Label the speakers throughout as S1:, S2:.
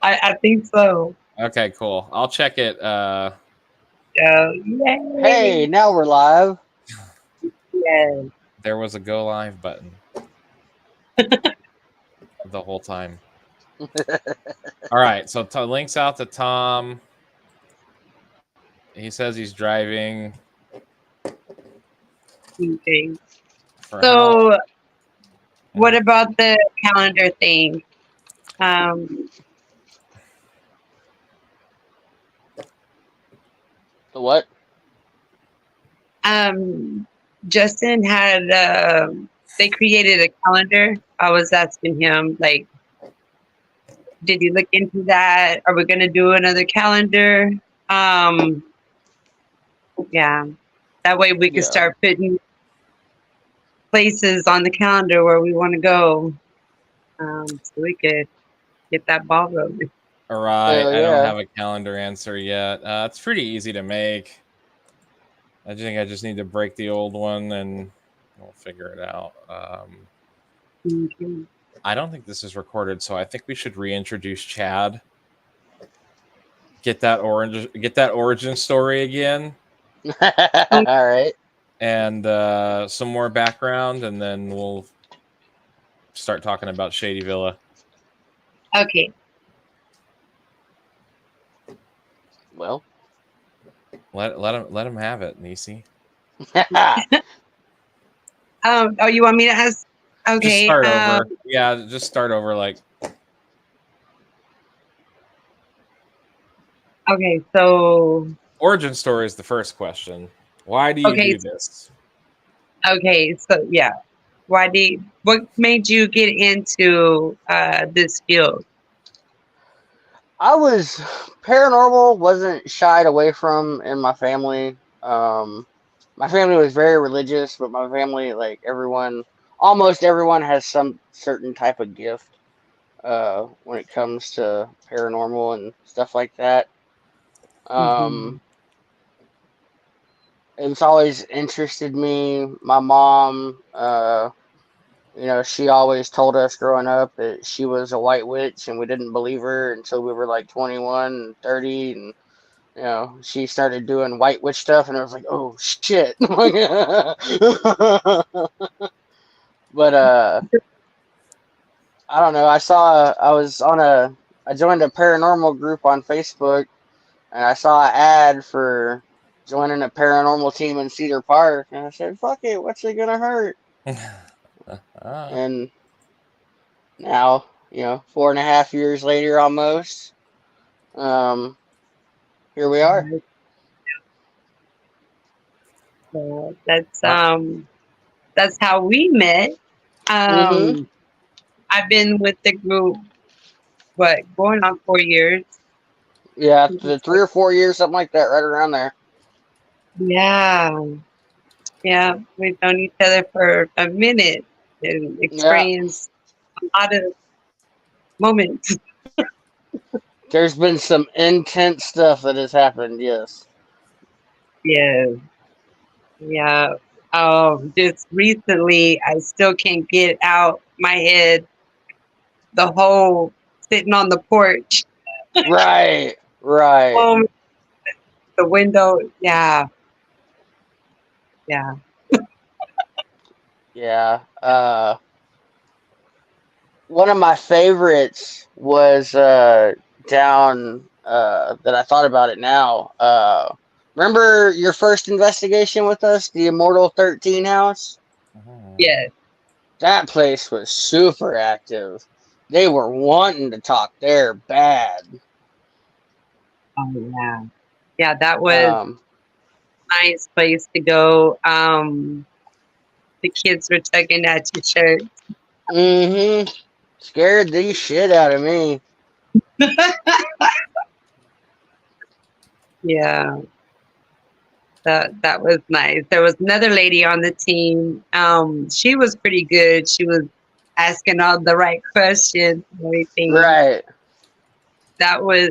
S1: I think so.
S2: Okay, cool. I'll check it.
S1: Yay!
S3: Hey, now we're live.
S1: Yes.
S2: There was a go live button the whole time. All right, so links out to Tom. He says he's driving
S1: Okay.
S2: for how?
S1: So, what about the calendar thing? Um,
S3: The what?
S1: um, Justin had they created a calendar. I was asking him, like, did you look into that? Are we gonna do another calendar? Um, yeah. That way we could
S3: Yeah.
S1: start putting places on the calendar where we want to go. So we could get that ball rolling.
S2: All right,
S3: Hell
S2: I don't
S3: yeah.
S2: have a calendar answer yet. It's pretty easy to make. I think I just need to break the old one and we'll figure it out.
S1: Okay.
S2: I don't think this is recorded, so I think we should reintroduce Chad. Get that origin story again,
S3: All right.
S2: and some more background, and then we'll start talking about Shady Villa.
S1: Okay.
S3: Well.
S2: Let him have it, Nisi.
S1: Oh, you want me to ask?
S2: Just
S1: Okay.
S2: start over. Yeah, just start over. Like,
S1: Okay. So.
S2: origin story is the first question. Why do you
S1: Okay.
S2: do this?
S1: Okay. So yeah. What made you get into this field?
S3: I was paranormal wasn't shied away from in my family. My family was very religious, but my family, like everyone, almost everyone has some certain type of gift when it comes to paranormal and stuff like that.
S1: Mm-hmm.
S3: Um, it's always interested me. My mom, she always told us growing up that she was a white witch, and we didn't believe her until we were like 21 and 30, and she started doing white witch stuff, and I was like, oh shit. But I don't know. I joined a paranormal group on Facebook, and I saw an ad for joining a paranormal team in Cedar Park, and I said, fuck it, what's it gonna hurt? And now, 4.5 years later almost, um, here we are.
S1: So
S2: Uh,
S1: that's how we met.
S3: Mm-hmm.
S1: Um, I've been with the group going on 4 years.
S3: Yeah, the 3 or 4 years, something like that, right around there.
S1: Yeah, yeah, we've known each other for a minute and
S3: Yeah,
S1: experienced a lot of moments.
S3: there's been some intense stuff that has happened, yes.
S1: Yeah, yeah. Just recently, I still can't get out my head the whole sitting on the porch,
S3: Right, right.
S1: um, the window. Yeah, yeah.
S3: Yeah. One of my favorites was down that I thought about it now. Remember your first investigation with us, the Immortal 13 house?
S1: Yes.
S3: That place was super active. They were wanting to talk there bad.
S1: Oh, yeah. Yeah, that was
S3: Um,
S1: a nice place to go. The kids were tugging at your shirt.
S3: mm-hmm. Scared the shit out of me.
S1: Yeah, that was nice. There was another lady on the team. She was pretty good. She was asking all the right questions and everything.
S3: Right,
S1: That was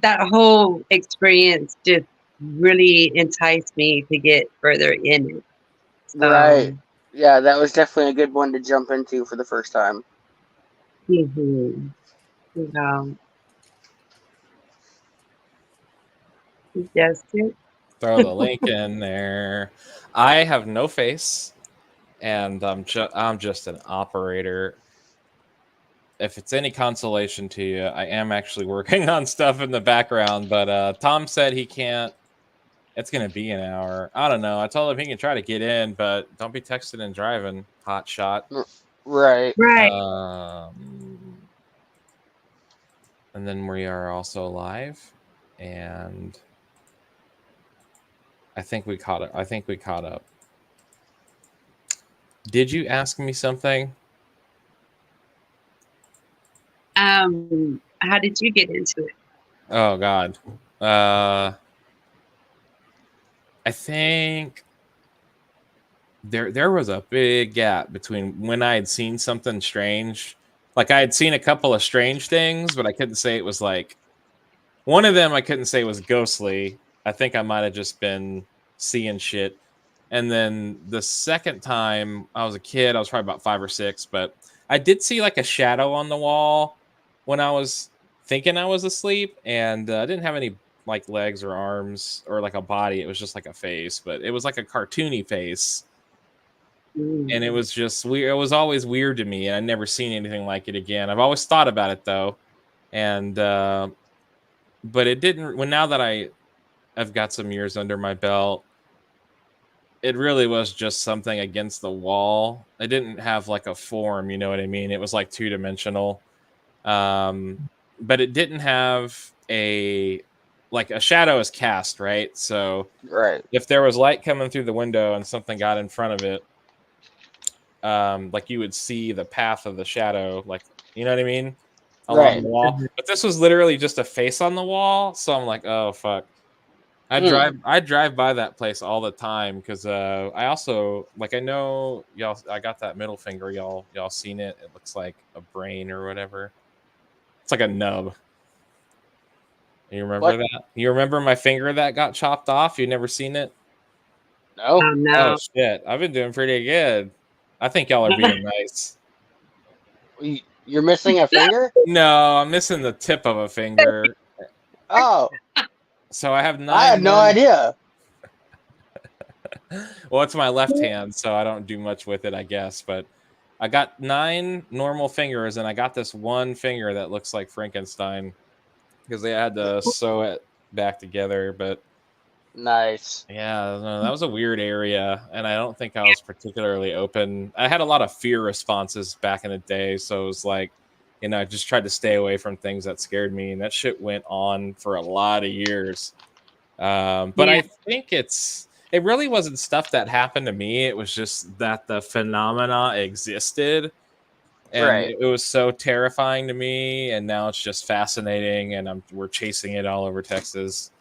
S1: that whole experience just really enticed me to get further in it.
S3: right.
S1: So,
S3: Yeah, that was definitely a good one to jump into for the first time.
S1: mhm, you know. Justin.
S2: Throw the link in there. I have no face, and I'm just an operator. If it's any consolation to you, I am actually working on stuff in the background, but Tom said he can't. It's gonna be an hour. I don't know. I told him he can try to get in, but don't be texting and driving. Hot shot.
S3: Right.
S1: Right.
S2: And then we are also live, and I think we caught up. Did you ask me something?
S1: How did you get into it?
S2: Oh God. I think there was a big gap between when I had seen something strange. Like I had seen a couple of strange things, but I couldn't say it was like one of them I couldn't say was ghostly. I think I might have just been seeing shit. And then the second time I was a kid, I was probably about 5 or 6, but I did see like a shadow on the wall when I was thinking I was asleep, and I didn't have any like legs or arms or like a body. It was just like a face, but it was like a cartoony face, and it was just weird. It was always weird to me, and I'd never seen anything like it again. I've always thought about it though, and but it didn't. When now that I've got some years under my belt, it really was just something against the wall. It didn't have like a form, you know what I mean? It was like 2-dimensional. But it didn't have a like a shadow is cast, right? So
S3: Right.
S2: if there was light coming through the window and something got in front of it, like you would see the path of the shadow, like you know what I mean, along
S3: Right.
S2: the wall. But this was literally just a face on the wall, so I'm like, oh fuck. I drive by that place all the time because I also like I know y'all. I got that middle finger. Y'all seen it? It looks like a brain or whatever. It's like a nub. You remember
S3: What?
S2: that? You remember my finger that got chopped off? You never seen it?
S3: No.
S1: Oh
S2: Oh
S1: no.
S2: shit! I've been doing pretty good. I think y'all are being nice.
S3: You're missing a finger?
S2: No, I'm missing the tip of a finger.
S3: Oh,
S2: So I have
S3: I had
S2: 9
S3: no
S2: normal.
S3: idea.
S2: Well, it's my left hand, so I don't do much with it, I guess. But I got 9 normal fingers, and I got this one finger that looks like Frankenstein because they had to sew it back together. But
S3: Nice.
S2: yeah, no, that was a weird area, and I don't think I was particularly open. I had a lot of fear responses back in the day, so it was like, I just tried to stay away from things that scared me, and that shit went on for a lot of years. But
S1: Yeah.
S2: I think it really wasn't stuff that happened to me. It was just that the phenomena existed, and
S3: Right.
S2: it was so terrifying to me. And now it's just fascinating, and we're chasing it all over Texas.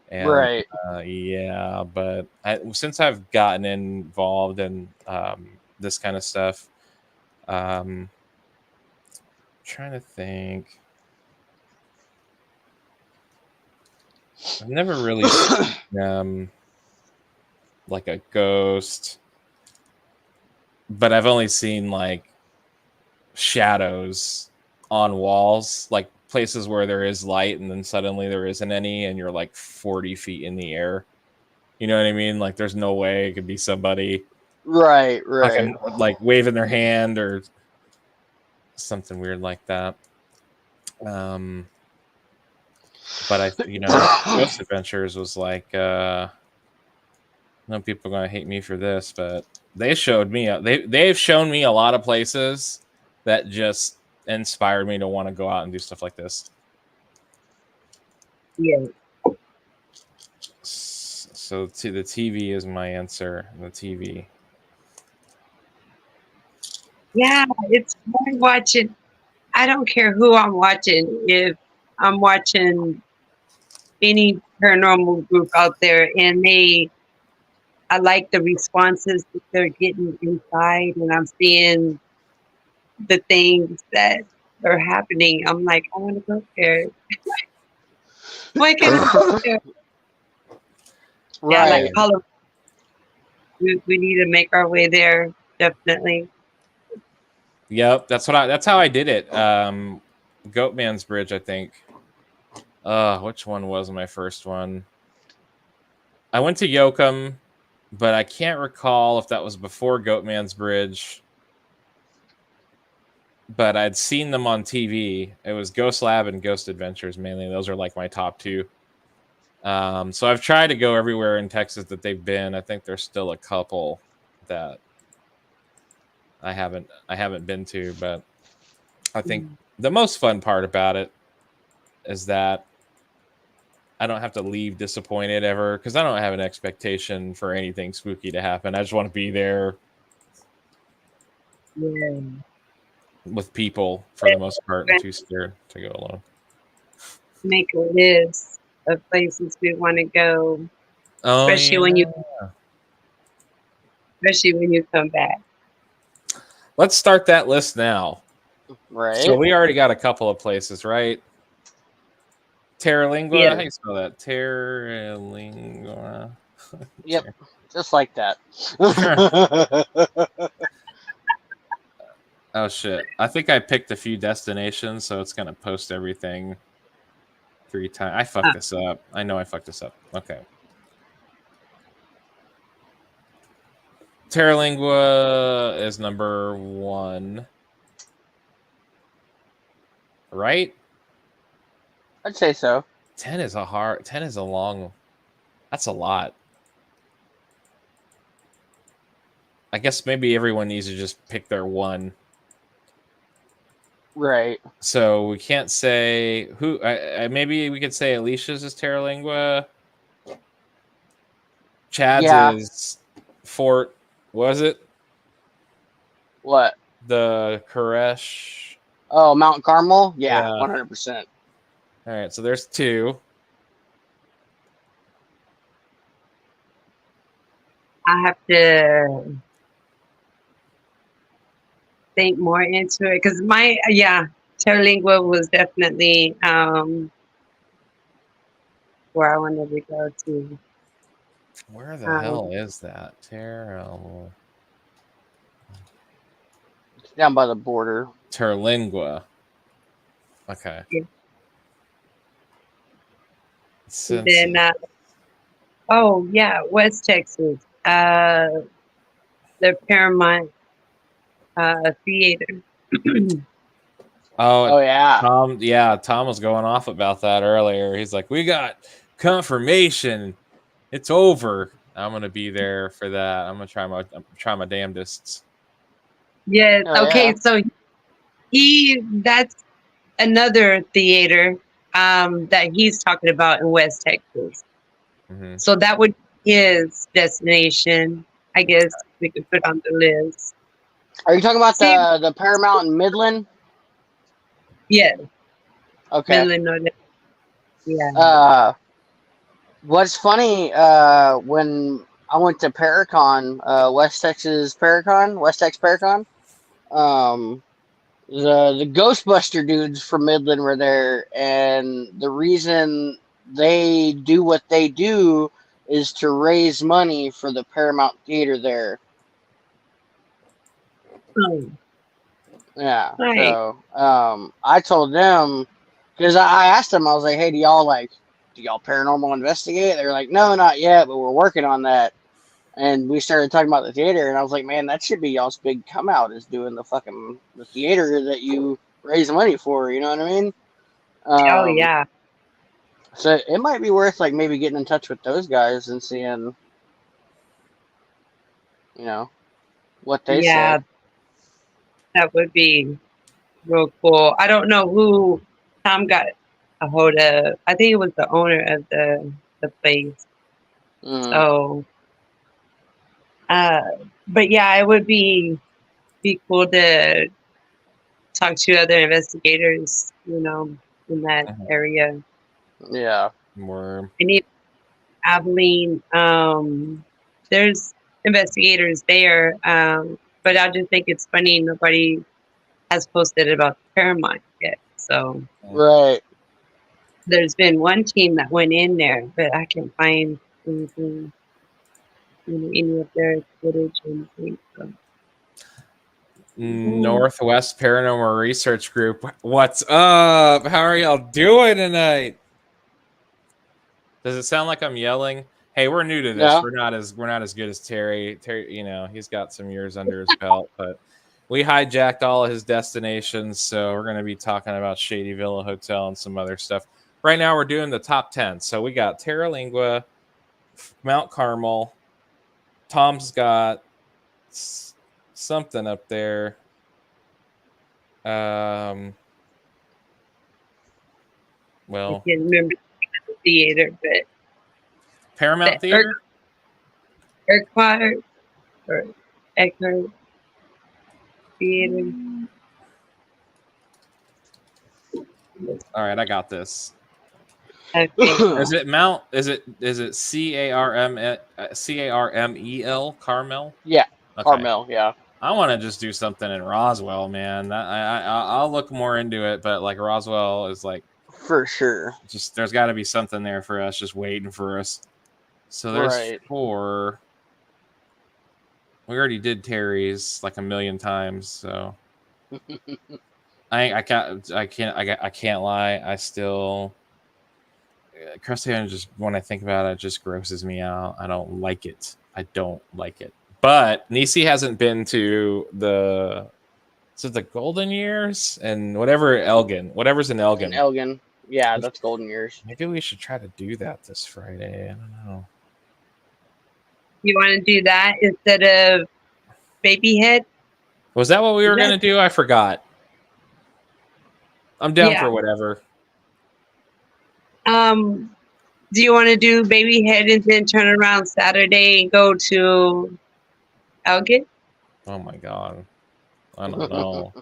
S2: And
S3: Right.
S2: yeah, but since I've gotten involved in this kind of stuff, um, trying to think, I've never really seen like a ghost, but I've only seen like shadows on walls, like places where there is light and then suddenly there isn't any, and you're like 40 feet in the air. You know what I mean? Like there's no way it could be somebody
S3: Right. Right.
S2: fucking like waving their hand or something weird like that. Um, but Ghost Adventures was like, no people are gonna hate me for this, but they've shown me a lot of places that just inspired me to want to go out and do stuff like this.
S1: Yeah.
S2: So the TV is my answer. The TV.
S1: Yeah, it's fun watching. I don't care who I'm watching. If I'm watching any paranormal group out there and I like the responses that they're getting inside and I'm seeing the things that are happening. I'm like, I want to go there. Why can't I go there? Yeah, like
S3: Right.
S1: Halloween. We need to make our way there. Definitely.
S2: Yep, that's how I did it. Goatman's Bridge, I think. Which one was my first one? I went to Yoakum, but I can't recall if that was before Goatman's Bridge. But I'd seen them on TV. It was Ghost Lab and Ghost Adventures mainly. Those are like my top two. So I've tried to go everywhere in Texas that they've been. I think there's still a couple that I haven't been to, but I think the most fun part about it is that I don't have to leave disappointed ever because I don't have an expectation for anything spooky to happen. I just want to be there
S1: Yeah.
S2: with people for the most part and too scared to go alone.
S1: Make a list of places we want to go,
S2: Oh,
S1: especially when you come back.
S2: Let's start that list now.
S3: Right.
S2: So we already got a couple of places, right? Terralingua?
S1: Yeah.
S2: How do you spell that? Terralingua.
S3: Yep. Just like that.
S2: Oh, shit. I think I picked a few destinations, so it's going to post everything 3 times. I fucked this up. I know I fucked this up. Okay. Terralingua is number 1. Right?
S3: I'd say so.
S2: 10 is a long. That's a lot. I guess maybe everyone needs to just pick their one.
S3: Right.
S2: So we can't say who. Maybe we could say Alicia's is Terralingua. Chad's is Fort. Was it
S3: What?
S2: the Koresh?
S3: Oh, Mount Carmel? Yeah,
S2: Yeah.
S3: 100%.
S2: All right, so there's 2.
S1: I have to think more into it because Terralingua was definitely where I wanted to go to.
S2: Where the hell is that? Terralingua.
S3: It's down by the border.
S2: Terlingua. Okay.
S1: Yeah.
S2: Cincy.
S1: Then, West Texas. The Paramount Theater.
S2: Oh
S3: yeah.
S2: Tom was going off about that earlier. He's like, we got confirmation. It's over. I'm gonna be there for that. I'm gonna try my damnedest.
S1: Yes.
S3: Oh,
S1: okay.
S3: yeah.
S1: So that's another theater that he's talking about in West Texas.
S2: Mm-hmm.
S1: So that would be his destination. I guess we could put on the list.
S3: Are you talking about the Paramount in Midland?
S1: Yeah.
S3: Okay.
S1: Midland, yeah.
S3: What's funny, when I went to Paracon, West Texas Paracon, West Tex Paracon, the Ghostbuster dudes from Midland were there, and the reason they do what they do is to raise money for the Paramount Theater there.
S1: Oh,
S3: Yeah.
S1: right.
S3: So, I told them, because I asked them, I was like, hey, do y'all paranormal investigate? They were like, no, not yet, but we're working on that. And we started talking about the theater, and I was like, man, that should be y'all's big come out, is doing the theater that you raise money for, you know what I mean?
S1: Oh, yeah.
S3: So it might be worth like maybe getting in touch with those guys and seeing, what they say.
S1: That would be real cool. I don't know who Tom got a hold of. I think it was the owner of the place. So, but yeah, it would be cool to talk to other investigators, in that area.
S3: Yeah.
S2: More.
S1: I need Abilene. There's investigators there, but I just think it's funny nobody has posted about Paramount yet. So
S3: Right.
S1: there's been one team that went in there, but I can't find anything, any of their footage or anything. So.
S2: Northwest Paranormal Research Group. What's up? How are y'all doing tonight? Does it sound like I'm yelling? Hey, we're new to this.
S3: No.
S2: We're not as good as Terry. Terry, he's got some years under his belt, but we hijacked all of his destinations, so we're going to be talking about Shady Villa Hotel and some other stuff. Right now, we're doing the top 10. So we got Terra Lingua, Mount Carmel. Tom's got something up there.
S1: I
S2: Well,
S1: can't remember the theater, but
S2: Paramount
S1: the
S2: Theater.
S1: Urquhart or Eckhart Theater.
S2: All right, I got this.
S1: Okay.
S2: Is it Mount? Is it CARMEL Carmel?
S3: Yeah,
S2: Okay.
S3: Carmel. Yeah,
S2: I want to just do something in Roswell, man. I'll look more into it, but like Roswell is like
S3: for sure.
S2: just there's got to be something there for us, just waiting for us. So there's
S3: Right.
S2: 4. We already did Terry's like a million times, so I can't lie. I still Christian just when I think about it, it just grosses me out. I don't like it. But Nisi hasn't been to the the Golden Years and whatever's in
S3: And
S2: Elgin.
S3: Elgin. Yeah, that's Golden Years.
S2: Maybe we should try to do that this Friday. I don't know.
S1: You want to do that instead of Babyhead?
S2: Was that what we were gonna do? I forgot. I'm down for whatever.
S1: Do you want to do Babyhead and then turn around Saturday and go to Elgin?
S2: Oh my god. I don't know.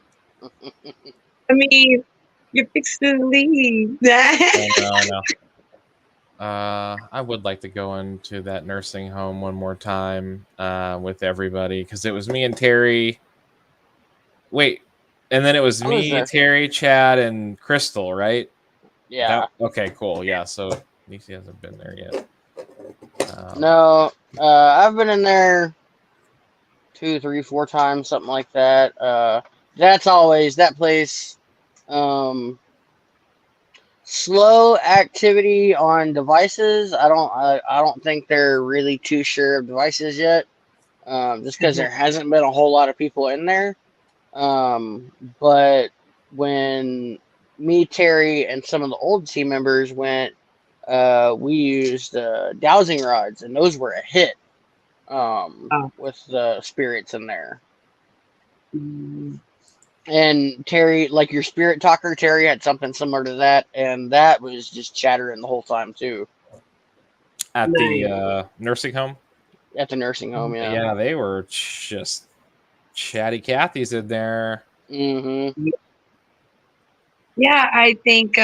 S1: I mean, you're fixing to leave.
S2: No. I would like to go into that nursing home one more time with everybody because it was me and Terry. Wait, and then it was me, Terry, Chad, and Crystal, right?
S3: Yeah.
S2: Okay, cool. Yeah, so Nisi hasn't been there yet.
S3: No, I've been in there 2, 3, 4 times, something like that. That's always that place. Slow activity on devices. I don't think they're really too sure of devices yet. Just because there hasn't been a whole lot of people in there. But when me, Terry, and some of the old team members went, we used dowsing rods, and those were a hit. With the spirits in there. And Terry, like your spirit talker, Terry had something similar to that, and that was just chattering the whole time too.
S2: At the nursing home?
S3: At the nursing home, yeah.
S2: Yeah, they were just chatty Cathy's in there.
S3: Mm-hmm.
S1: Yeah, I think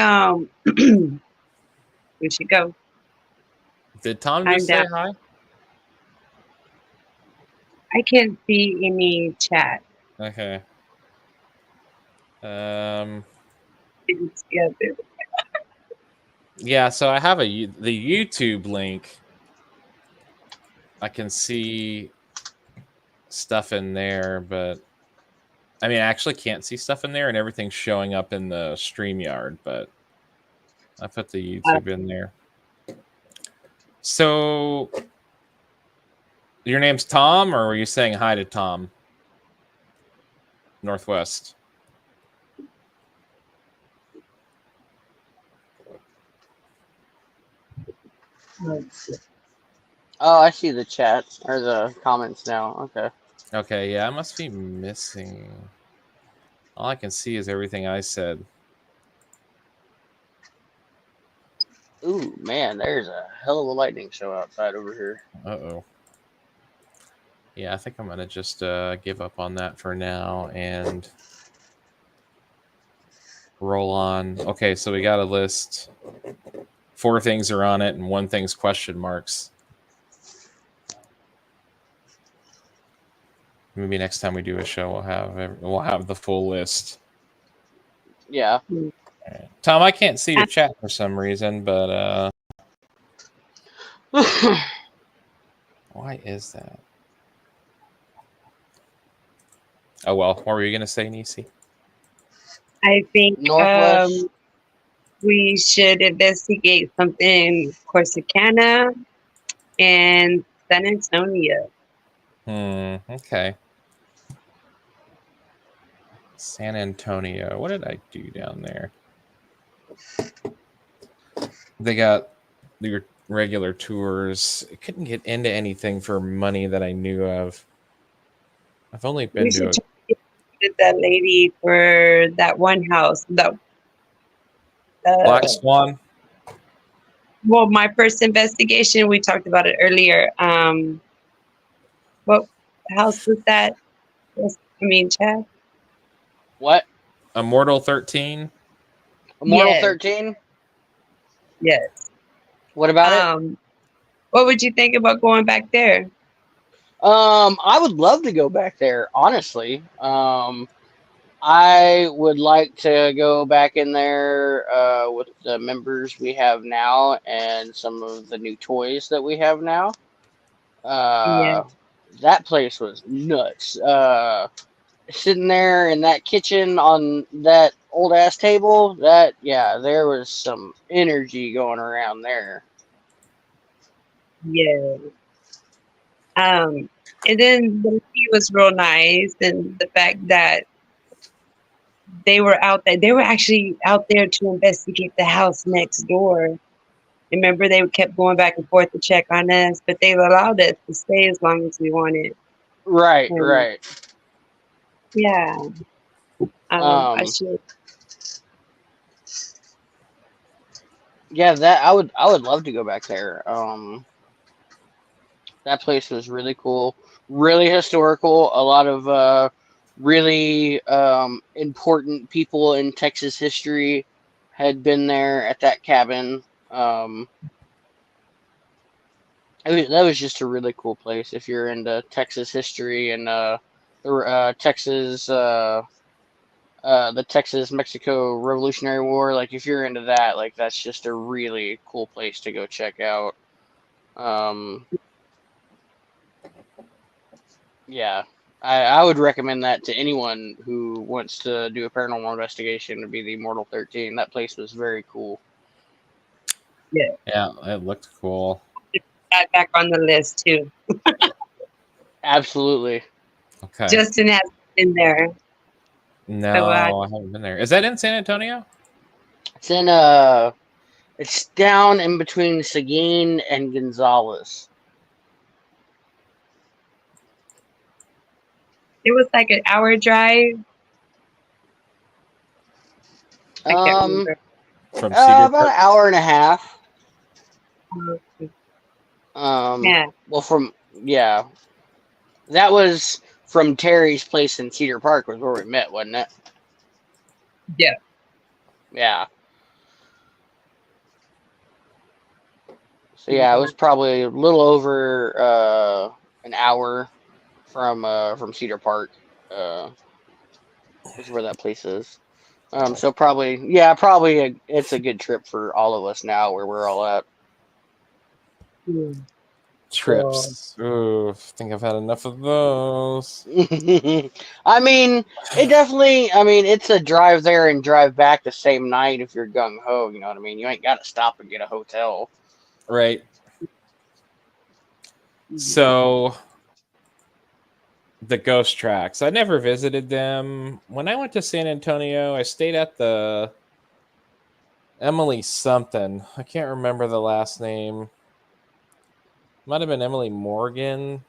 S1: we should go.
S2: Did Tom just say hi?
S1: I can't see any chat.
S2: Okay. Yeah, so I have the YouTube link. I can see stuff in there, but I mean, I actually can't see stuff in there, and everything's showing up in the StreamYard. But I put the YouTube in there. So, your name's Tom, or were you saying hi to Tom? Northwest.
S3: Oh, I see the chat or the comments now. Okay.
S2: Okay, yeah, I must be missing. All I can see is everything I said.
S3: Ooh, man, there's a hell of a lightning show outside over here.
S2: Uh-oh. Yeah, I think I'm going to just give up on that for now and roll on. Okay, so we got a list. 4 things are on it, and 1 thing's question marks. Maybe next time we do a show, we'll have the full list.
S3: Yeah.
S2: Right. Tom, I can't see your chat for some reason, but why is that? Oh well, what were you gonna say, Nisi?
S1: I think we should investigate something in Corsicana in San Antonio.
S2: Okay. San Antonio. What did I do down there? They got your regular tours. I couldn't get into anything for money that I knew of. I've only
S1: We
S2: been
S1: should
S2: to
S1: try to get that lady for that one house.
S2: Black
S1: Uh,
S2: Swan.
S1: well, my first investigation, we talked about it earlier. What house was that? Chad?
S3: What?
S2: Immortal 13.
S3: Immortal
S1: Yes,
S3: 13?
S1: yes.
S3: What about it?
S1: What would you think about going back there?
S3: I would love to go back there, honestly. I would like to go back in there with the members we have now and some of the new toys that we have now.
S1: Yeah,
S3: Uh, that place was nuts. Sitting there in that kitchen on that old ass table, yeah, there was some energy going around there.
S1: yeah. And then the lady was real nice, and the fact that they were out there, they were actually out there to investigate the house next door. Remember, they kept going back and forth to check on us, but they allowed us to stay as long as we wanted.
S3: Right,
S1: And
S3: right.
S1: yeah, I
S3: Um,
S1: should.
S3: yeah, that I would love to go back there. That place was really cool, really historical. A lot of really important people in Texas history had been there at that cabin. That was just a really cool place if you're into Texas history and the Texas Mexico Revolutionary War. Like if you're into that, like that's just a really cool place to go check out. Um, yeah, I would recommend that to anyone who wants to do a paranormal investigation. To be the Immortal 13. That place was very cool.
S1: Yeah,
S2: Yeah, it looked cool.
S1: that back on the list too.
S3: Absolutely.
S2: Okay.
S1: Justin has been there, so
S2: No, I haven't been there. Is that in San Antonio?
S3: It's in it's down in between Seguin and Gonzales.
S1: it was like an hour drive. I can't
S3: Um,
S1: remember.
S2: From Cedar
S3: about an
S2: Park?
S3: hour and a half.
S1: Um,
S3: Um,
S1: Yeah,
S3: well, yeah, that was from Terry's place in Cedar Park was where we met, wasn't it?
S1: yeah.
S3: Yeah. So yeah, it was probably a little over an hour from Cedar Park. Is where that place is. So it's a good trip for all of us now where we're all at.
S1: Mm. So,
S2: Trips. Ooh, I think I've had enough of those.
S3: I mean, it's a drive there and drive back the same night if you're gung ho. You know what I mean? You ain't got to stop and get a hotel.
S2: Right.
S1: mm,
S2: So the ghost tracks. I never visited them. When I went to San Antonio, I stayed at the Emily something. I can't remember the last name. Might have been Emily Morgan,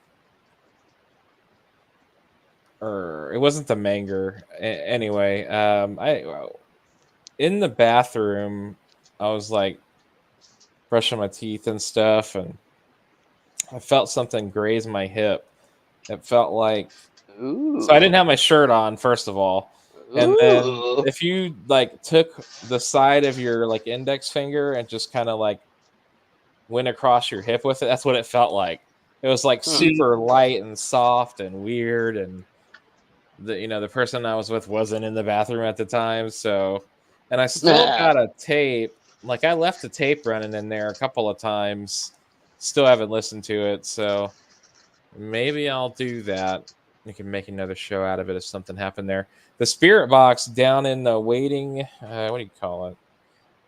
S2: or it wasn't the Manger. Anyway, I in the bathroom, I was like brushing my teeth and stuff, and I felt something graze my hip. It felt like, so I
S3: Ooh,
S2: didn't have my shirt on, first of all. And then
S3: ooh.
S2: if you like took the side of your like index finger and just kind of like went across your hip with it, that's what it felt like. It was like
S3: Hmm.
S2: super light and soft and weird, and the person I was with wasn't in the bathroom at the time, so, and I still got a tape. Like I left the tape running in there a couple of times. Still haven't listened to it, so maybe I'll do that. We can make another show out of it if something happened there. The spirit box down in the waiting, what do you call it?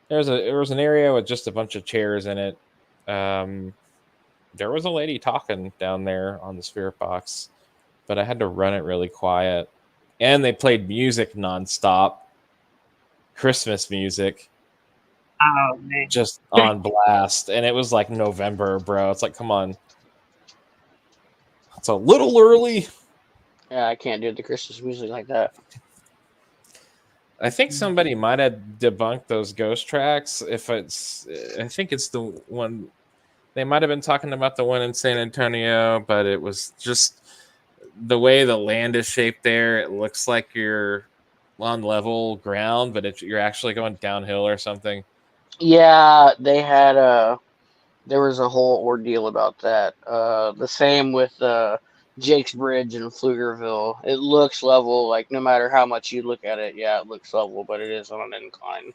S2: There was an area with just a bunch of chairs in it. Um, there was a lady talking down there on the spirit box, but I had to run it really quiet. And they played music nonstop, Christmas music,
S1: Oh man.
S2: just on blast. And it was like November, bro. It's like, come on. It's a little early.
S3: Yeah, I can't do the Christmas music like that.
S2: I think somebody might have debunked those ghost tracks. If it's, I think it's the one they might have been talking about the one in San Antonio, but it was just the way the land is shaped there. It looks like you're on level ground, but you're actually going downhill or something.
S3: Yeah, they had there was a whole ordeal about that. The same with Jake's Bridge in Pflugerville. It looks level, like no matter how much you look at it, yeah, it looks level, but it is on an incline.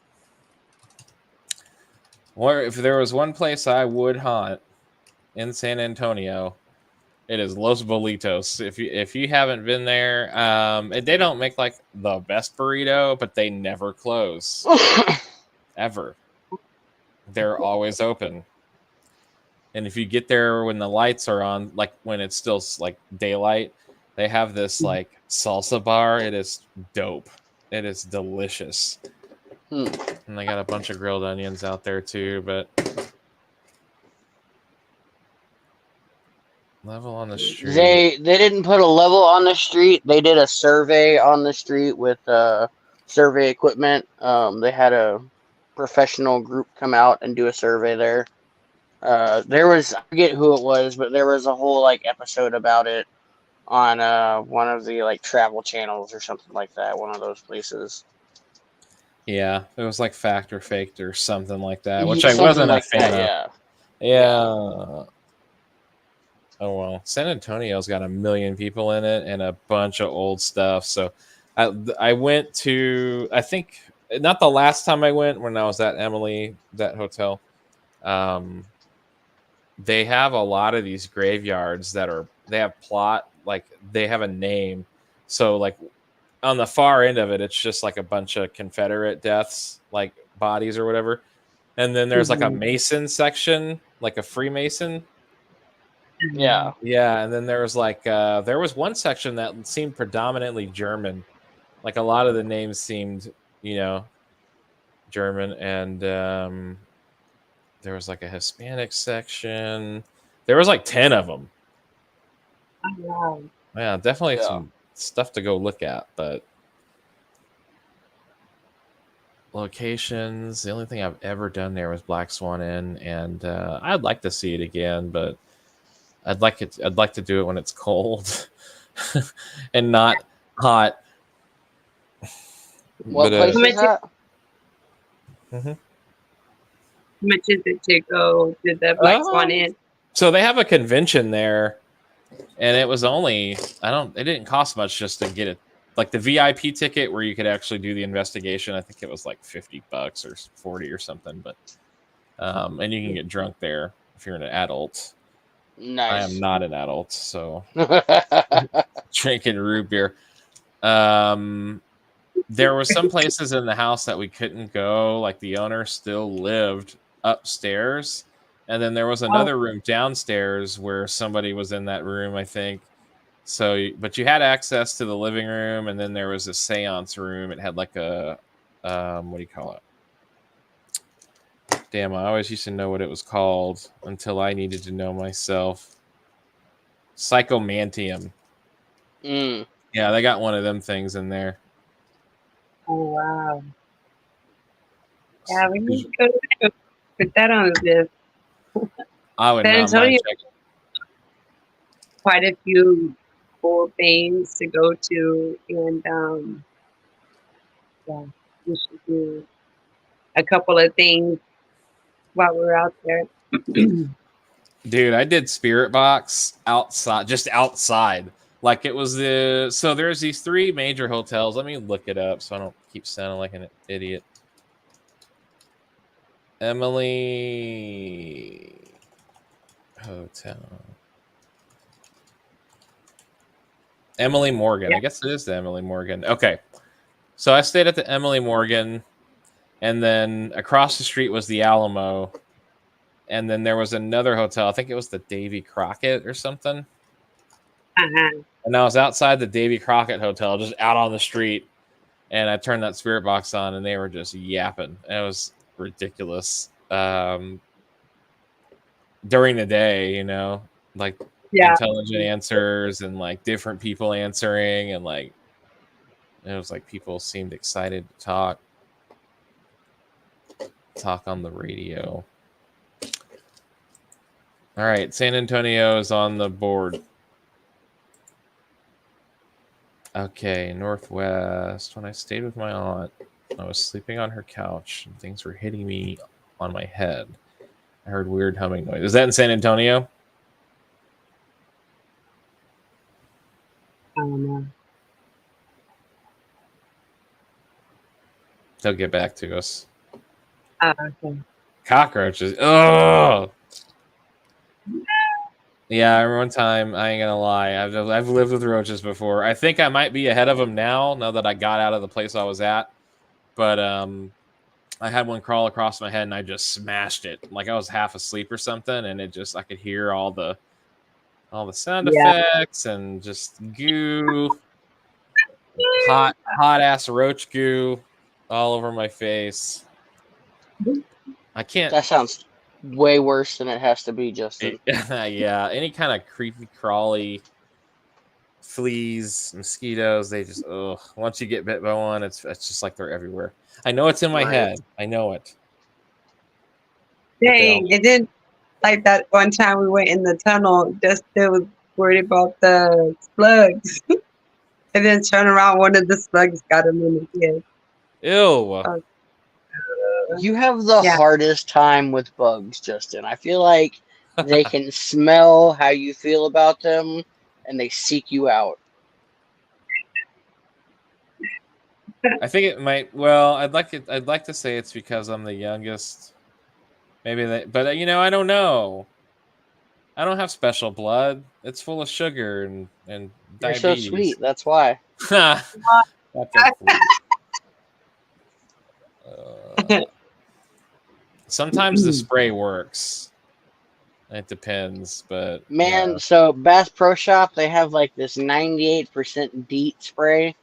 S2: Or if there was one place I would haunt in San Antonio, it is Los Bolitos. If you haven't been there, they don't make like the best burrito, but they never close ever. They're always open. And if you get there when the lights are on, like when it's still like daylight, they have this like salsa bar. It is dope. It is delicious. And they got a bunch of grilled onions out there too, but level on the street.
S3: They didn't put a level on the street. They did a survey on the street with survey equipment. They had a professional group come out and do a survey there. There was, I forget who it was, but there was a whole like episode about it on one of the like travel channels or something like that. One of those places.
S2: Yeah, it was like Fact or Faked or something like that, which I
S3: Something
S2: wasn't
S3: like
S2: a fan
S3: that,
S2: of. Yeah. Oh well, San Antonio's got a million people in it and a bunch of old stuff. So I went to, I think not the last time I went, when I was at Emily, that hotel. They have a lot of these graveyards they have plot, like they have a name. So like on the far end of it, it's just like a bunch of Confederate deaths, like bodies or whatever. And then there's like a Mason section, like a Freemason.
S3: Yeah.
S2: Yeah, and then there was like there was one section that seemed predominantly German. Like a lot of the names seemed, German, and there was like a Hispanic section. There was like 10 of them.
S1: Oh, wow.
S2: Yeah, definitely some stuff to go look at, but locations, the only thing I've ever done there was Black Swan Inn, and I'd like to see it again, but I'd like to do it when it's cold and not hot.
S3: What place is that?
S2: Mm-hmm.
S1: How much is it to go to the Black Swan Inn?
S2: So they have a convention there, and it was only it didn't cost much just to get it. Like the VIP ticket where you could actually do the investigation, I think it was like $50 or 40 or something, but and you can get drunk there if you're an adult.
S3: Nice.
S2: I am not an adult, so drinking root beer. There were some places in the house that we couldn't go. Like the owner still lived upstairs, and then there was another room downstairs where somebody was in that room, I think. So, but you had access to the living room, and then there was a seance room. It had like a what do you call it? Damn, I always used to know what it was called until I needed to know myself. Psychomantium. Yeah, they got one of them things in there.
S1: Oh, wow. Yeah, we need to go there. Put that on the list.
S2: I would
S1: San
S2: not mind
S1: Antonio,
S2: checking.
S1: quite a few cool things to go to, and yeah, we should do a couple of things while we're out there.
S2: Dude, I did Spirit Box outside, just outside. Like it was so there's these 3 major hotels. Let me look it up so I don't keep sounding like an idiot. Emily Hotel. Emily Morgan. I guess it is the Emily Morgan. Okay. So I stayed at the Emily Morgan, and then across the street was the Alamo. And then there was another hotel. I think it was the Davy Crockett or something.
S1: Uh-huh.
S2: And I was outside the Davy Crockett Hotel, just out on the street. And I turned that spirit box on, and they were just yapping. It was ridiculous. During the day, like
S1: Yeah.
S2: intelligent answers and like different people answering, and like it was like people seemed excited to talk on the radio. All right, San Antonio is on the board. Okay, Northwest. When I stayed with my aunt, I was sleeping on her couch and things were hitting me on my head. I heard weird humming noise. Is that in San Antonio?
S1: I don't know.
S2: They'll get back to us.
S1: Oh, okay.
S2: Cockroaches. Oh, yeah. I remember one time. I ain't gonna lie. I've lived with roaches before. I think I might be ahead of them now. Now that I got out of the place I was at, but I had one crawl across my head and I just smashed it. Like I was half asleep or something, and I could hear all the sound
S1: Yeah.
S2: effects and just goo, hot ass roach goo all over my face. I can't.
S3: That sounds way worse than it has to be, Justin.
S2: Yeah, any kind of creepy crawly fleas, mosquitoes, they just once you get bit by one, it's just like they're everywhere. I know it's in my
S3: Right.
S2: head. I know it. But
S1: Dang, it didn't like that one time we went in the tunnel, Justin was worried about the slugs. And then turn around, one of the slugs got him in the head.
S2: ew.
S3: You have the
S1: Yeah.
S3: hardest time with bugs, Justin. I feel like they can smell how you feel about them and they seek you out.
S2: I think it might. Well, I'd like to say it's because I'm the youngest. Maybe that, but I don't know. I don't have special blood. It's full of sugar and
S3: You're so
S2: diabetes.
S3: sweet, that's why.
S2: Fuck that food. Sometimes the spray works. It depends, but
S3: Man,
S2: yeah.
S3: so Bass Pro Shop, they have like this 98% DEET spray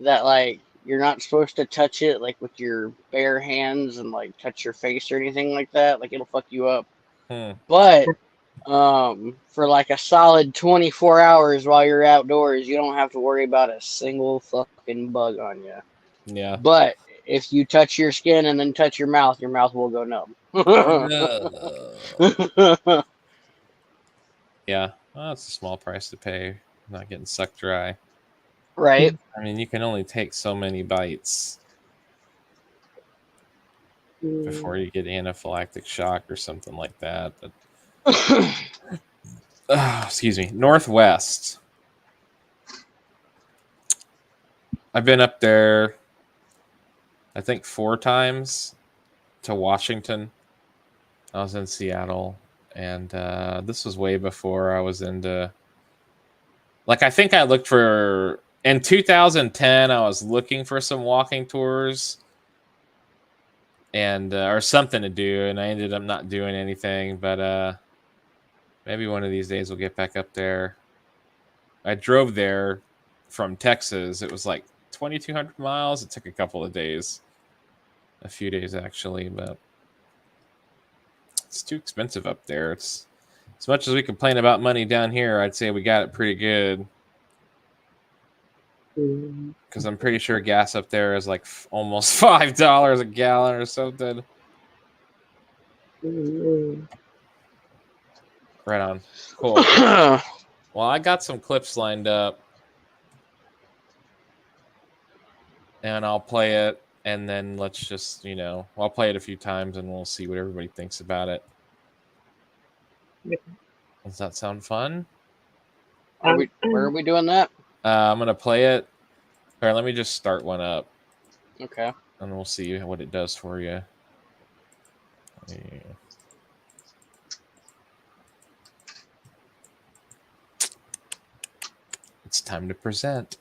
S3: that like you're not supposed to touch it like with your bare hands and like touch your face or anything like that. Like it'll fuck you up.
S2: Hmm.
S3: But for like a solid 24 hours while you're outdoors, you don't have to worry about a single fucking bug on you.
S2: Yeah.
S3: But if you touch your skin and then touch your mouth will go numb.
S2: Yeah. Well, that's a small price to pay. Not getting sucked dry.
S3: Right.
S2: I mean, you can only take so many bites before you get anaphylactic shock or something like that. But excuse me. Northwest. I've been up there, I think 4 times to Washington. I was in Seattle, and this was way before I was into. Like, I think I looked for in 2010. I was looking for some walking tours and or something to do, and I ended up not doing anything. But maybe one of these days we'll get back up there. I drove there from Texas. It was like 2,200 miles. It took a couple of days, a few days actually, but it's too expensive up there. It's as much as we complain about money down here, I'd say we got it pretty good. Because I'm pretty sure gas up there is like almost $5 a gallon or something. Right on. Cool. Well, I got some clips lined up, and I'll play it, and then let's just, I'll play it a few times, and we'll see what everybody thinks about it. Does that sound fun?
S3: Where are we doing that?
S2: I'm gonna play it. All right, let me just start one up.
S3: Okay.
S2: And we'll see what it does for you. It's time to present.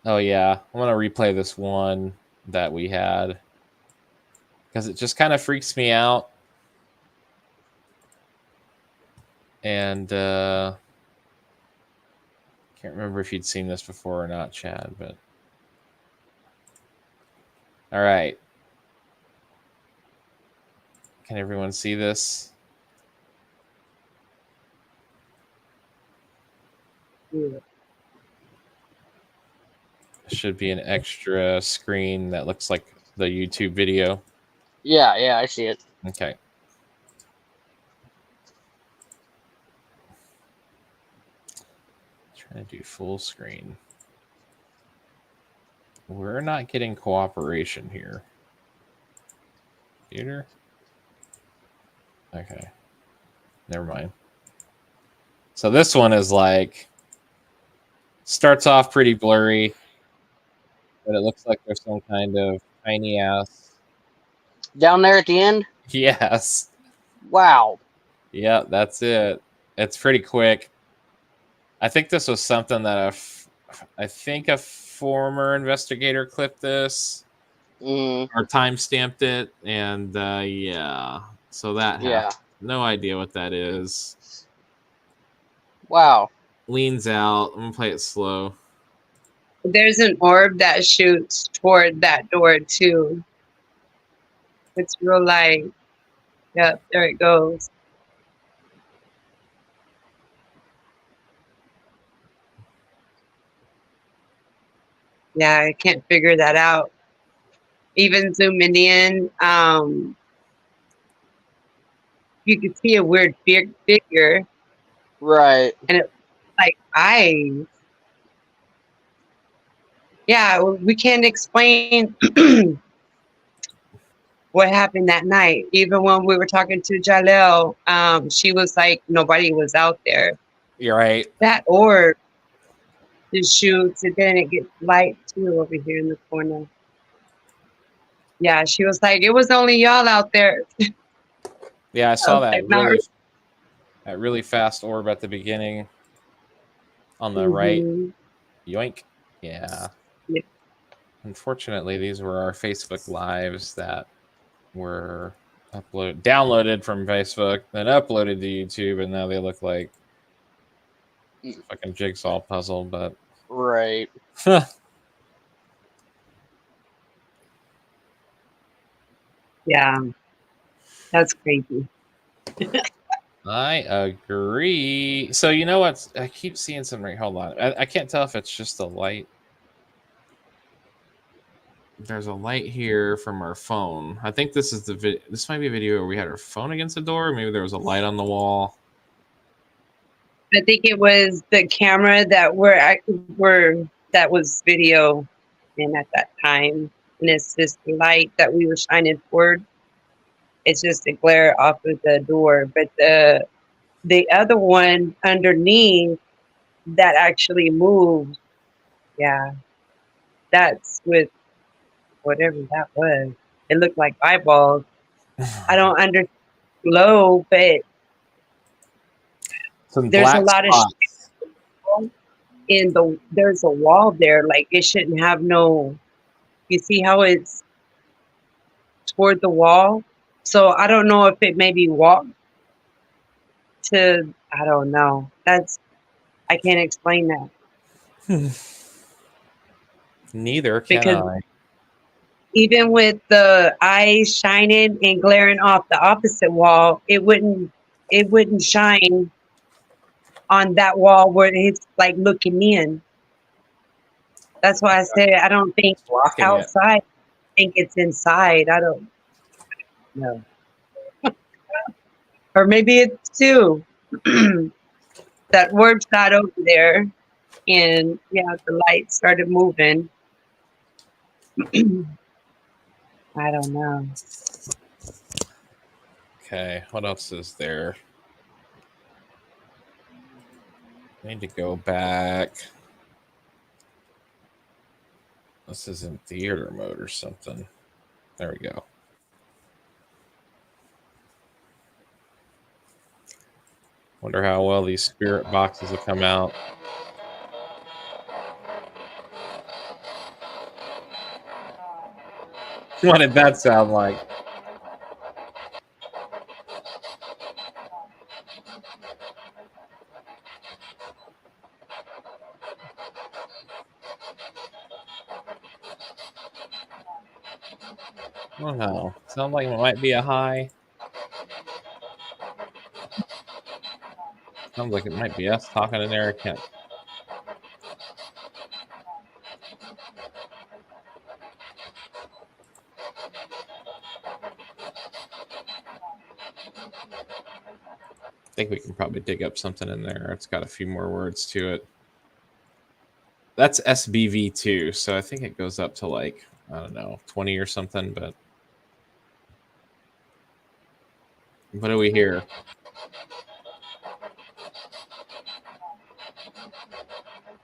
S2: Oh yeah, I'm gonna replay this one that we had. because it just kind of freaks me out. And can't remember if you'd seen this before or not, Chad, but all right. Can everyone see this?
S1: Yeah.
S2: Should be an extra screen that looks like the YouTube video.
S3: Yeah, I see it.
S2: Okay. Trying to do full screen. We're not getting cooperation here. Theater? Okay. Never mind. So this one is like, starts off pretty blurry, but it looks like there's some kind of tiny ass.
S3: Down there at the end?
S2: Yes.
S3: Wow.
S2: Yeah, that's it. It's pretty quick. I think this was something that I think a former investigator clipped this
S3: Mm,
S2: or time stamped it, and yeah, so that
S3: yeah.
S2: happened. No idea what that is.
S3: Wow.
S2: Leans out. I'm gonna play it slow.
S1: There's an orb that shoots toward that door too. It's real light. Yep, there it goes. Yeah, I can't figure that out. Even zooming in, you could see a weird figure,
S3: Right.
S1: and it's like eyes. Yeah, we can't explain what happened that night. Even when we were talking to Jaleel, she was like, nobody was out there.
S2: You're right.
S1: That orb just shoots, and then it gets light too over here in the corner. Yeah, she was like, it was only y'all out there.
S2: Yeah, I
S1: I
S2: saw
S1: was
S2: that
S1: like, not
S2: really fast orb at the beginning on the right.
S1: really.
S2: Yoink. Yeah.
S1: Yeah.
S2: Unfortunately, these were our Facebook lives that were downloaded from Facebook, then uploaded to YouTube, and now they look like a fucking jigsaw puzzle. But
S3: Right.
S1: Yeah, that's crazy.
S2: I agree. So you know what? I keep seeing some. Hold on. I can't tell if it's just a light. There's a light here from our phone. I think this is the video. This might be a video where we had our phone against the door. Maybe there was a light on the wall.
S1: I think it was the camera that that was video in at that time, and it's just the light that we were shining toward. It's just a glare off of the door, but the other one underneath that actually moved. Yeah, that's with whatever that was. It looked like eyeballs. I don't understand glow, but
S2: Some
S1: there's a
S2: black
S1: lot of
S2: spots.
S1: in there's a wall there. Like it shouldn't have no. You see how it's toward the wall? So I don't know if it maybe walked to. I don't know. I can't explain that
S2: Neither can
S1: because
S2: I.
S1: even with the eyes shining and glaring off the opposite wall, it wouldn't shine on that wall where it's like looking in. That's why I said I don't think
S2: Blocking it.
S1: outside. I think it's inside. I don't know. Or maybe it's two. That orb shot over there, and yeah, the light started moving. I don't know.
S2: Okay, what else is there? I need to go back. This is in theater mode or something. There we go. Wonder how well these spirit boxes will come out. What did that sound like? Oh no. Sounds like it might be a high. Sounds like it might be us talking in there. I can't. I think we can probably dig up something in there. It's got a few more words to it. That's SBV2, so I think it goes up to like, I don't know, 20 or something, but what do we hear?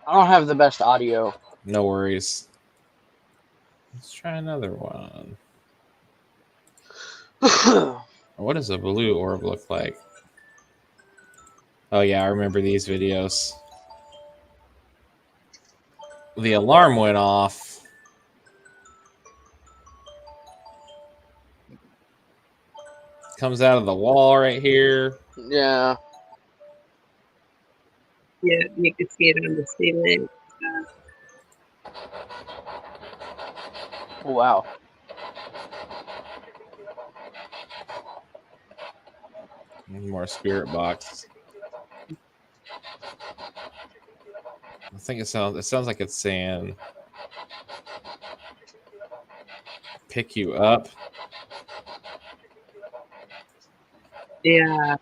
S3: I don't have the best audio.
S2: No worries. Let's try another one. What does a blue orb look like? Oh yeah, I remember these videos. The alarm went off. Comes out of the wall right here.
S3: Yeah.
S1: Yeah, you could see it on the ceiling.
S3: Oh, wow.
S2: More spirit box. I think it sounds like it's saying pick you up.
S1: Yeah.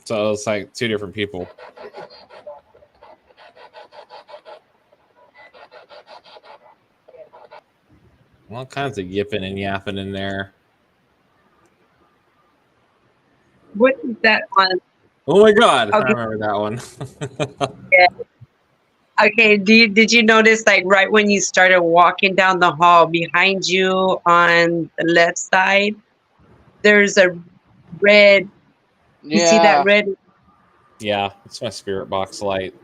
S2: So it's like two different people. All kinds of yipping and yapping in there.
S1: What is that on?
S2: Oh my god, I
S1: Okay.
S2: remember that one.
S1: Yeah. Okay. Did you notice, like, right when you started walking down the hall, behind you on the left side, there's a red. You see that
S3: Yeah.
S1: red?
S2: Yeah, it's my spirit box light.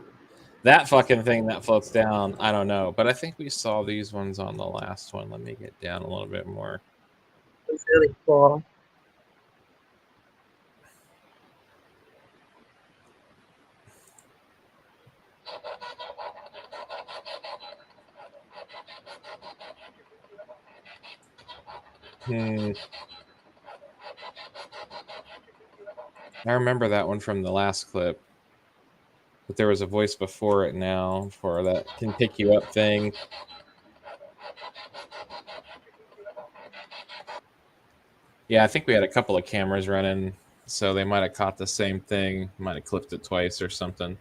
S2: That fucking thing that floats down, I don't know. But I think we saw these ones on the last one. Let me get down a little bit more.
S1: Was really cool.
S2: I remember that one from the last clip. But there was a voice before it now for that can pick you up thing. Yeah, I think we had a couple of cameras running, so they might have caught the same thing, might have clipped it twice or something.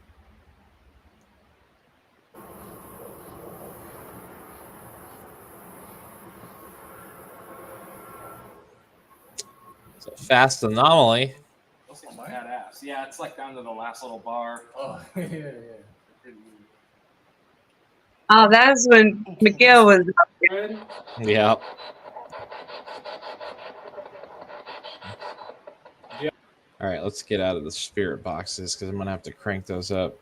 S2: So fast anomaly.
S4: Those things are badass. Yeah, it's like down to the last little bar. Oh, yeah, yeah. Pretty neat.
S1: Oh, that's when Miguel was up there.
S2: Yeah. All right, let's get out of the spirit boxes because I'm gonna have to crank those up.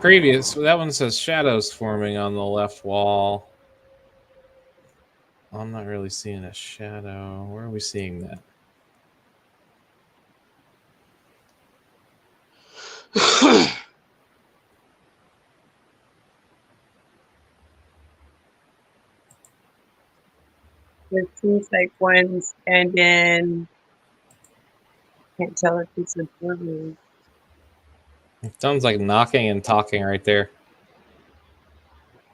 S2: Previous, that one says shadows forming on the left wall. I'm not really seeing a shadow. Where are we seeing that?
S1: It seems like one's standing. Can't tell if it's a woman.
S2: It sounds like knocking and talking right there.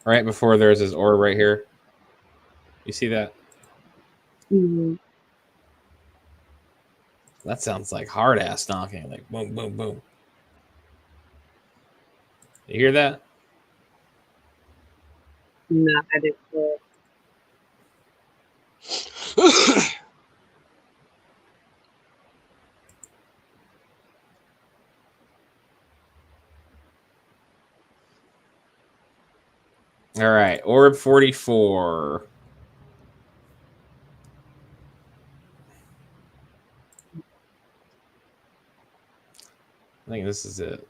S2: Right before there's his orb right here. You see that?
S1: Mm-hmm.
S2: That sounds like hard ass knocking, like boom, boom, boom. You hear that?
S1: No, I didn't feel it.
S2: All right, Orb 44. I think this is it.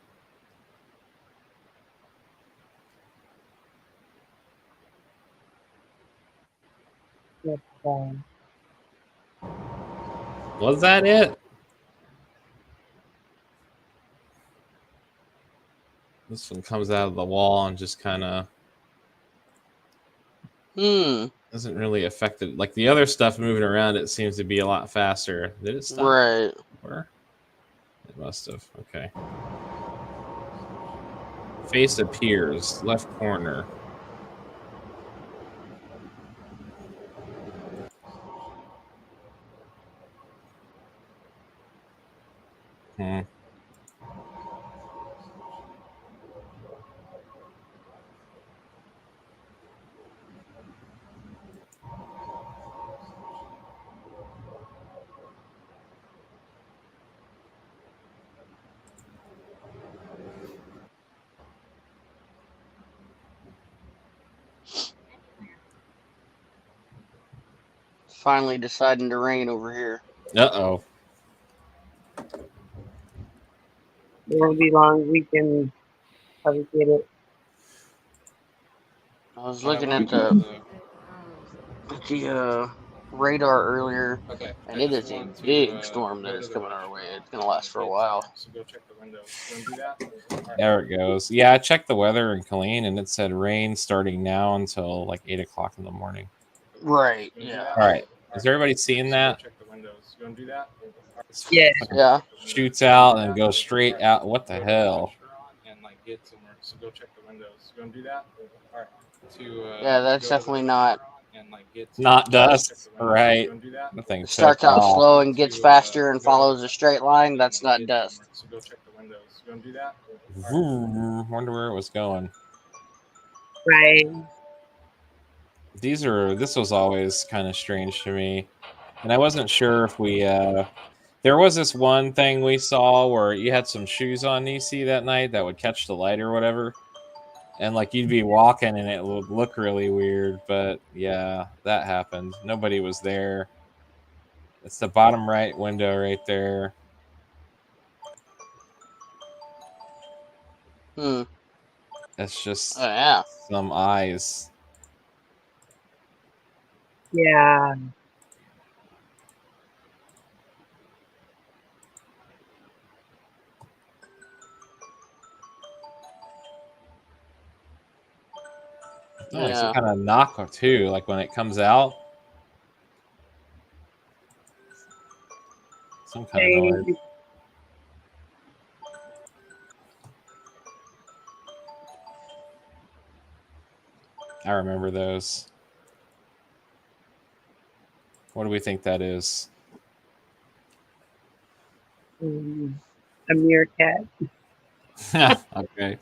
S2: Was that it? This one comes out of the wall and just kind of doesn't really affect it. Like the other stuff moving around, it seems to be a lot faster. Did it stop?
S3: Right.
S2: Where? It must have. Okay. Face appears. Left corner. Hmm.
S3: Finally deciding to rain over here.
S2: Uh-oh.
S1: It won't be long. We can probably get it.
S3: I was looking at the radar earlier, and it is a big storm that is coming our way. It's gonna last for a while.
S4: So go check the windows. You want to do that? All right.
S2: There it goes. Yeah, I checked the weather in Killeen, and it said rain starting now until like 8 o'clock in the morning.
S3: Right. Yeah.
S2: All right. Is everybody seeing that?
S4: Check the windows. You want to do that?
S1: Yeah.
S3: Yeah.
S2: Shoots out and goes straight out. What the hell?
S4: And like get somewhere. So go check the windows. You want to do that? All right.
S3: Yeah, that's definitely not.
S4: And like get
S2: Not dust, right?
S4: You want to do that?
S2: The thing
S3: Starts
S2: took
S3: out
S2: off.
S3: slow and gets faster and follows a straight line. That's not dust.
S4: So go check the windows. You want to do that?
S2: Vroom. Wonder where it was going.
S1: Right.
S2: This was always kind of strange to me, and I wasn't sure if we there was this one thing we saw where you had some shoes on, Nisi, that night that would catch the light or whatever, and like you'd be walking and it would look really weird. But yeah, that happened. Nobody was there. It's the bottom right window right there. It's just some eyes.
S1: Yeah.
S2: Oh, like some kind of knock too, like when it comes out. Some kind of noise. I remember those. What do we think that is?
S1: A meerkat.
S2: Okay.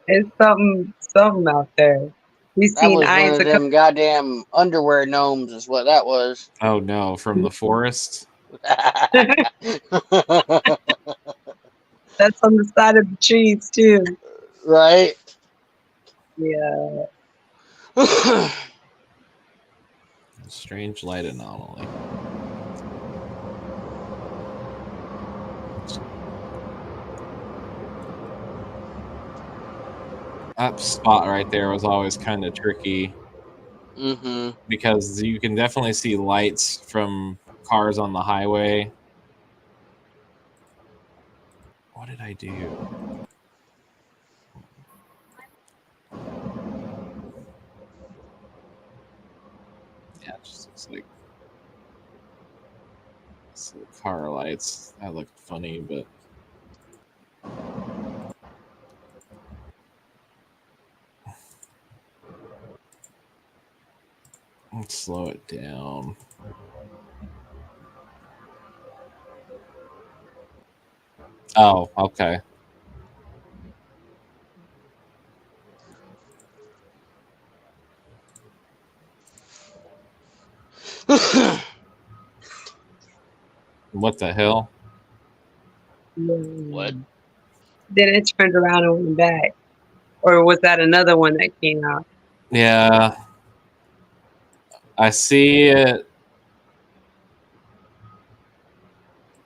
S1: It's something out there. We've
S3: That
S1: seen
S3: was
S1: eyes.
S3: one of them goddamn underwear gnomes, is what that was.
S2: Oh no, from the forest.
S1: That's on the side of the trees too.
S3: Right?
S1: Yeah.
S2: Strange light anomaly. That spot right there was always kind of tricky. Because you can definitely see lights from cars on the highway. What did I do? Yeah, it just looks like some car lights. That looked funny, but let's slow it down. Oh, okay. What the hell?
S3: What?
S1: Then it turned around and went back. or was that another one that came out?
S2: Yeah, I see it.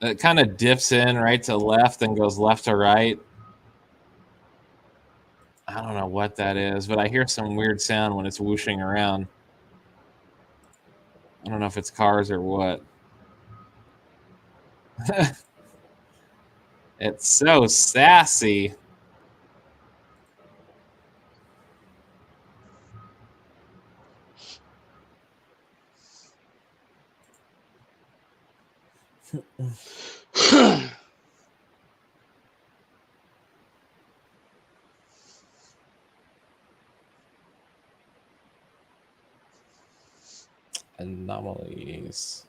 S2: It kind of dips in right to left and goes left to right. I don't know what that is, but I hear some weird sound when it's whooshing around. I don't know if it's cars or what. It's so sassy. Anomalies.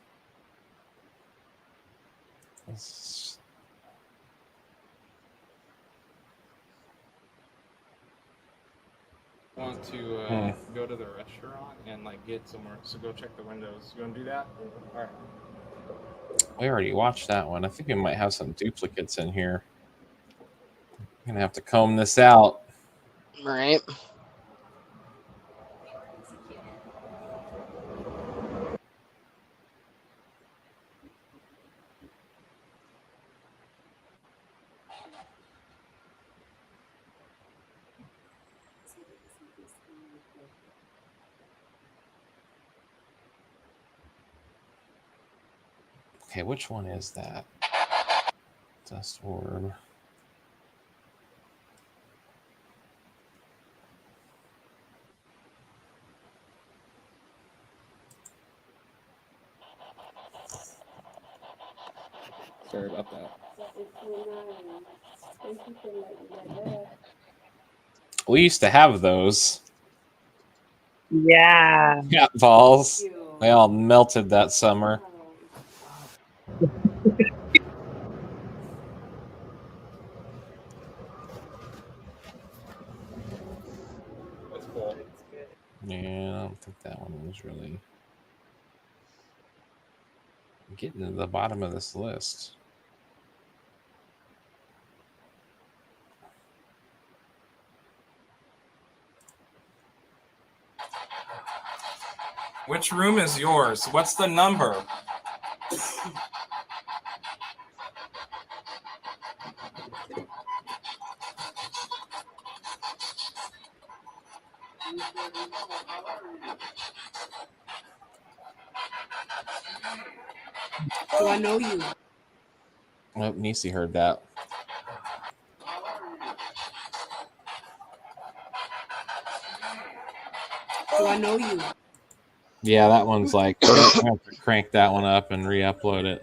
S4: Want to go to the restaurant and like get somewhere, so go check the windows. You want to do that? All right.
S2: We already watched that one. I think we might have some duplicates in here. I'm gonna have to comb this out.
S3: Right.
S2: Okay, which one is that? Dust orb.
S4: Sorry about that.
S2: We used to have those.
S1: Yeah.
S2: Cat balls. They all melted that summer.
S4: That's cool.
S2: Yeah, I don't think that one was really getting to the bottom of this list.
S4: Which room is yours? What's the number?
S5: Do I know you?
S2: Oh, Nisi heard that.
S5: Do I know you?
S2: Yeah, that one's like, I have to crank that one up and re-upload it.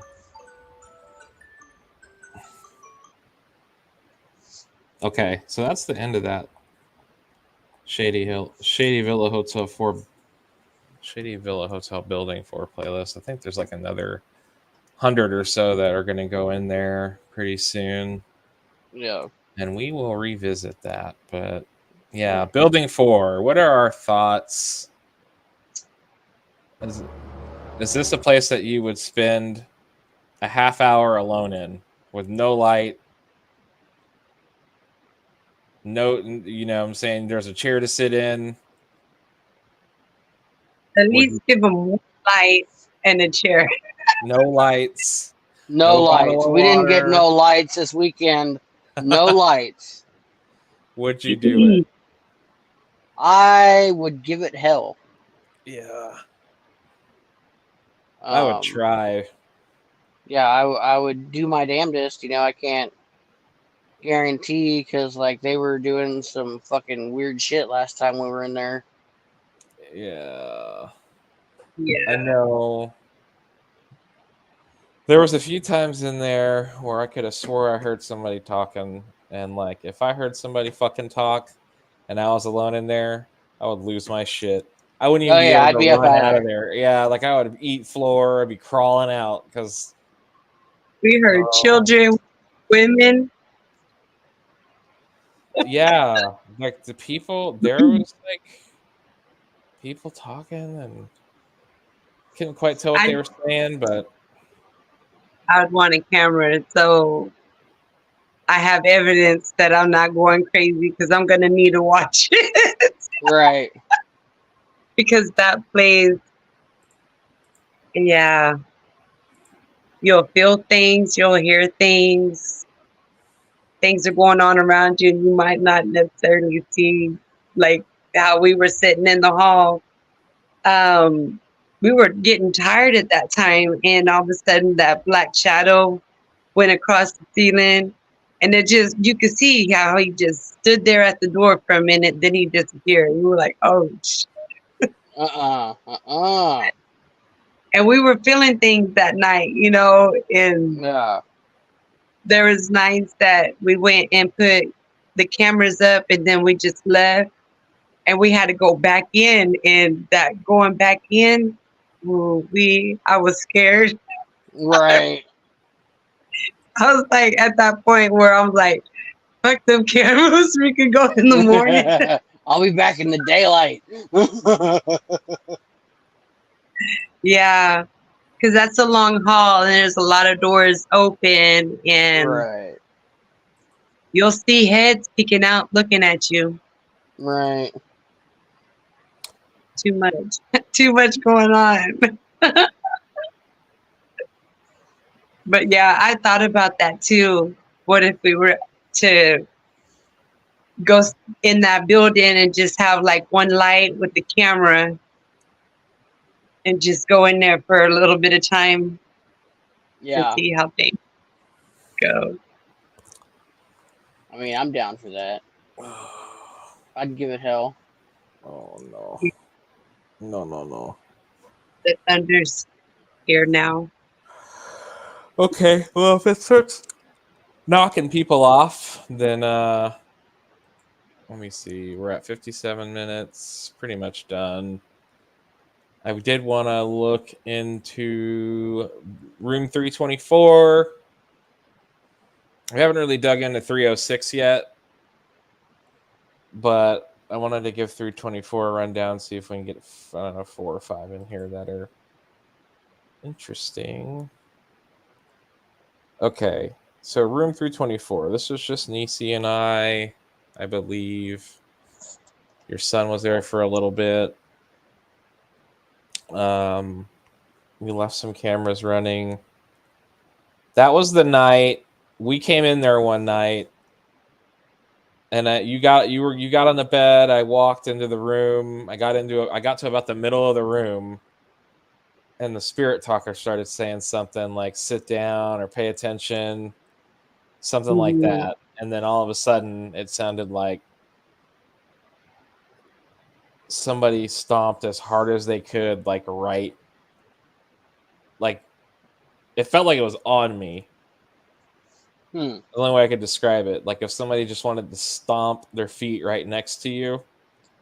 S2: Okay, so that's the end of that Shady Villa Hotel Building 4 playlist. I think there's like another 100 or so that are going to go in there pretty soon.
S3: Yeah.
S2: And we will revisit that. But yeah, Building 4. What are our thoughts? Is this a place that you would spend a half hour alone in with no light? No, you know what I'm saying? There's a chair to sit in.
S1: At least give them one light and a chair.
S2: No lights.
S3: No
S2: bottle
S3: lights.
S2: of
S3: We didn't get
S2: water.
S3: no lights this weekend. No lights.
S2: Would you do it?
S3: I would give it hell.
S2: Yeah. I would try.
S3: Yeah, I would do my damnedest. You know, I can't guarantee because like they were doing some fucking weird shit last time we were in there.
S2: Yeah.
S1: Yeah.
S2: I know. There was a few times in there where I could have swore I heard somebody talking, and like if I heard somebody fucking talk and I was alone in there, I would lose my shit. I wouldn't even
S3: Oh
S2: be
S3: yeah,
S2: able
S3: I'd
S2: to
S3: be up
S2: run
S3: out of
S2: out of
S3: there.
S2: there. Yeah, like I would eat floor, I'd be crawling out because
S1: We heard children, women.
S2: yeah, like the people there was like people talking and couldn't quite tell what they
S1: I
S2: were saying, but
S1: I would want a camera so I have evidence that I'm not going crazy because I'm gonna need to watch it
S3: Right.
S1: because that plays. Yeah, you'll feel things, you'll hear things. Things are going on around you, and you might not necessarily see, like how we were sitting in the hall. Um, we were getting tired at that time, and all of a sudden, that black shadow went across the ceiling, and it just you could see how he just stood there at the door for a minute, then he disappeared. We were like, oh,
S3: Uh-uh.
S1: and we were feeling things that night, and
S3: Yeah.
S1: there was nights that we went and put the cameras up, and then we just left, and we had to go back in, and that going back in, I was scared.
S3: Right.
S1: I was like at that point where I'm like, fuck them cameras, we could go in the morning.
S3: I'll be back in the daylight.
S1: Yeah, because that's a long haul, and there's a lot of doors open, and
S3: Right.
S1: you'll see heads peeking out looking at you.
S3: Right.
S1: Too much. Too much going on. But yeah, I thought about that too. What if we were to go in that building and just have like one light with the camera and just go in there for a little bit of time to
S3: Yeah.
S1: see how things go?
S3: I mean, I'm down for that. I'd give it hell.
S2: Oh no. No.
S1: The thunder's here now.
S2: Okay, well if it starts knocking people off, then let me see. We're at 57 minutes, pretty much done. I did want to look into room 324. We haven't really dug into 306 yet, but I wanted to give 324 a rundown, see if we can get, I don't know, 4 or 5 in here that are interesting. Okay, so room 324. This was just Nisi and I believe. Your son was there for a little bit. We left some cameras running. That was the night we came in there one night, and you got on the bed. I walked into the room. I got to about the middle of the room, and the spirit talker started saying something like "sit down" or "pay attention," something like
S1: Mhm.
S2: that. And then all of a sudden, it sounded like somebody stomped as hard as they could, like it felt like it was on me.
S3: Hmm.
S2: The only way I could describe it, like if somebody just wanted to stomp their feet right next to you,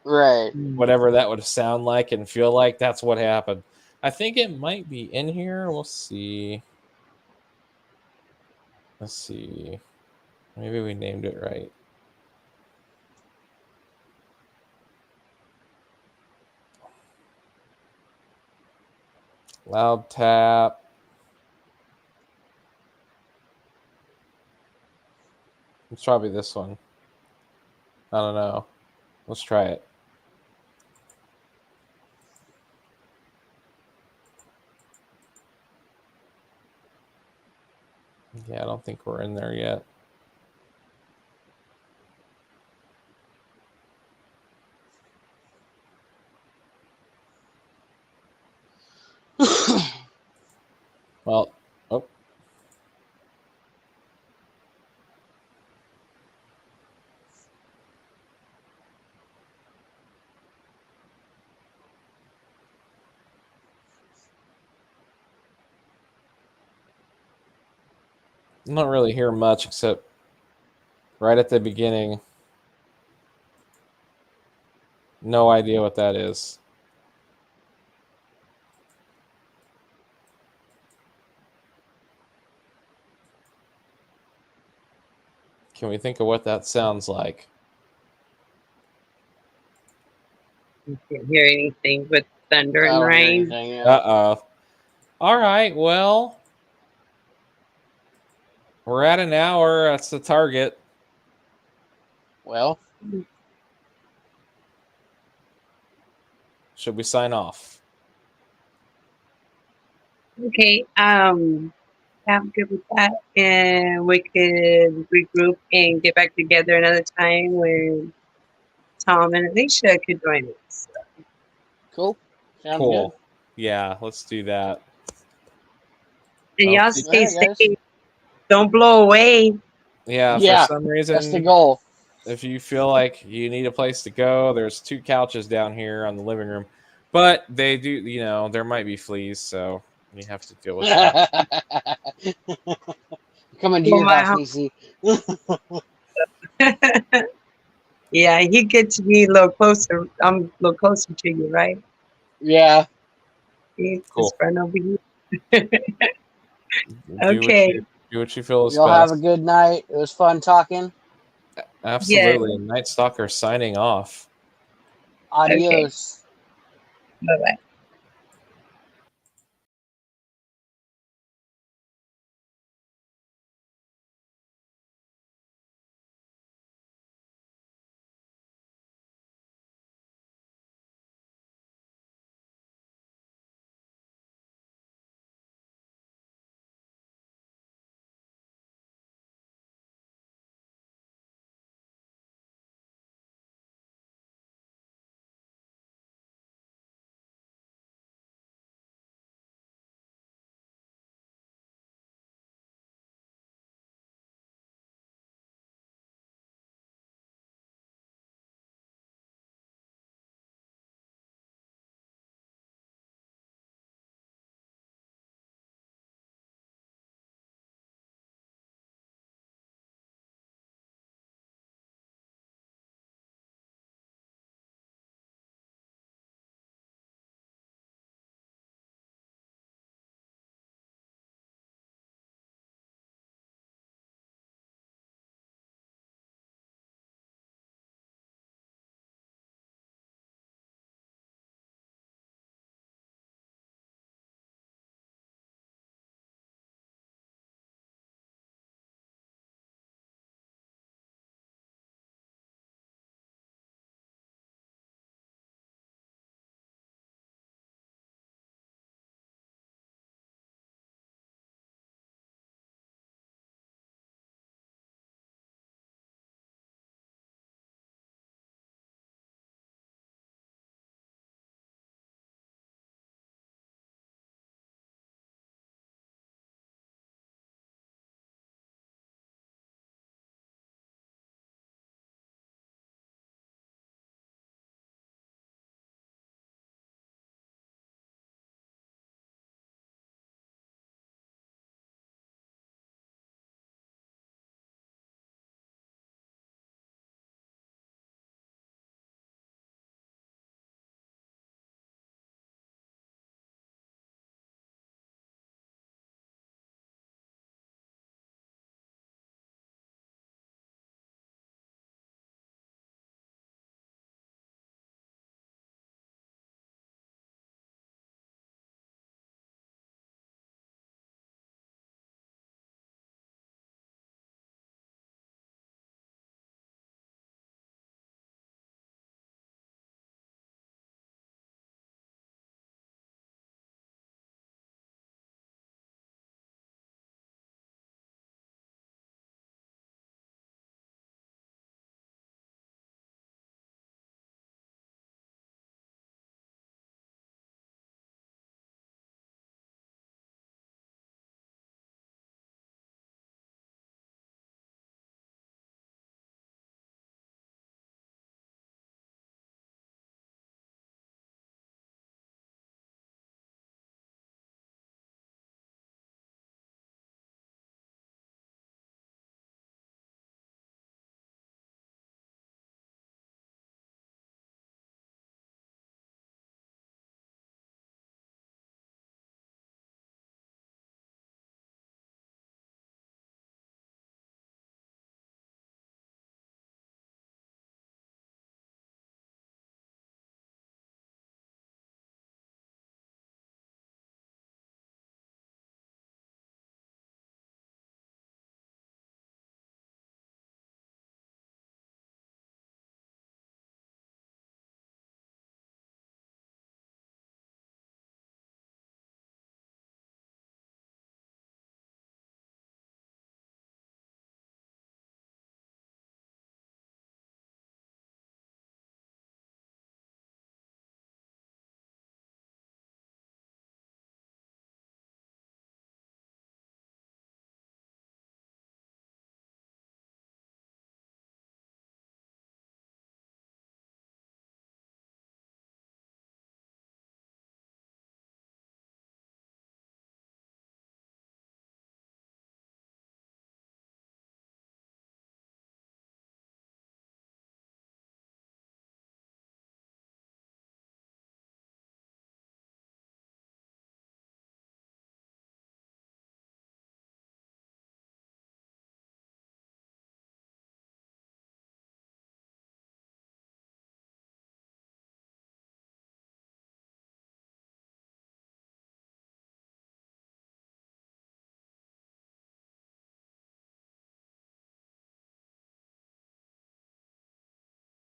S3: Right.
S2: whatever that would sound like and feel like, that's what happened. I think it might be in here. We'll see. Let's see. Maybe we named it right. Loud tap. It's probably this one. I don't know. Let's try it. Yeah, I don't think we're in there yet. Well, oh. I'm not really hear much except right at the beginning. No idea what that is. Can we think of what that sounds like?
S1: You can't hear anything but thunder
S3: I
S1: and
S3: don't hear
S1: rain.
S3: anything. Yeah.
S2: Uh-oh. All right, well, We're at an hour. That's the target.
S3: Well,
S2: Should we sign off?
S1: Okay. I'm good with that, and we could regroup and get back together another time when Tom and Alicia could join us.
S3: cool. Sounds
S2: Cool. Yeah, let's do that.
S1: And y'all
S2: Okay.
S3: good. All
S1: stay
S3: right, guys.
S1: safe. Don't blow away.
S2: Yeah, for
S3: Yeah,
S2: some
S3: that's the
S2: reason,
S3: goal.
S2: if you feel like you need a place to go, there's 2 couches down here on the living room. But they do, you know, there might be fleas, so you have to deal with that.
S3: Coming to
S1: Well,
S3: your
S1: my
S3: house, DC.
S1: yeah, he get to be a little closer. I'm a little closer to you, right?
S3: Yeah.
S1: He's
S2: Cool.
S1: just right over here.
S2: Do
S1: Okay.
S2: what you feel is
S3: Y'all have a
S2: best.
S3: good night. It was fun talking.
S1: Yeah.
S2: Absolutely. And Night Stalker signing off.
S1: Okay.
S3: Adios.
S1: Bye bye.